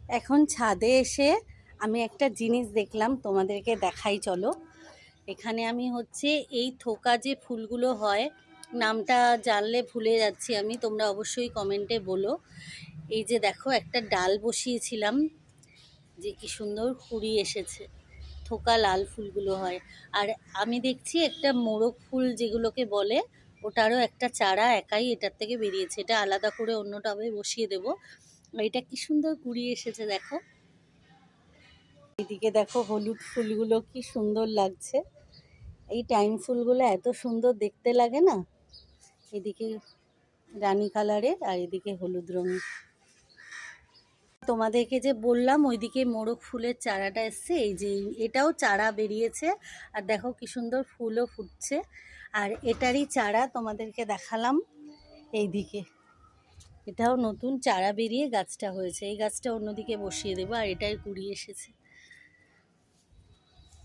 এখন ছাদে এসে আমি একটা জিনিস দেখলাম, তোমাদেরকে দেখাই চলো। এখানে আমি এই থোকা যে ফুলগুলো হয়, নামটা জানলে ভুলে যাচ্ছি আমি, তোমরা অবশ্যই কমেন্টে বলো। এই যে দেখো, একটা ডাল বসিয়েছিলাম, যে কি সুন্দর কুড়ি এসেছে। থোকা লাল ফুলগুলো হয়। আর আমি দেখছি একটা মোরগ ফুল যেগুলোকে বলে, ওটারও একটা চারা একাই এটার থেকে বেরিয়েছে। এটা আলাদা করে অন্য টবে বসিয়ে দেবো। এটা কি সুন্দর কুড়ি এসেছে দেখো। এদিকে দেখো হলুদ ফুলগুলো কি সুন্দর লাগছে। এই টাইম ফুলগুলো এত সুন্দর দেখতে লাগে না। এদিকে রানী কালারের আর এদিকে হলুদ রঙের। তোমাদেরকে যে বললাম ওইদিকে মোরগ ফুলের চারাটা এসছে, এই যে এটাও চারা বেরিয়েছে। আর দেখো কি সুন্দর ফুলও ফুটছে। আর এটারই চারা তোমাদেরকে দেখালাম এইদিকে। এটাও নতুন চারা বেরিয়ে গাছটা হয়েছে। এই গাছটা অন্যদিকে বসিয়ে দেবো। আর এটাই কুড়ি এসেছে।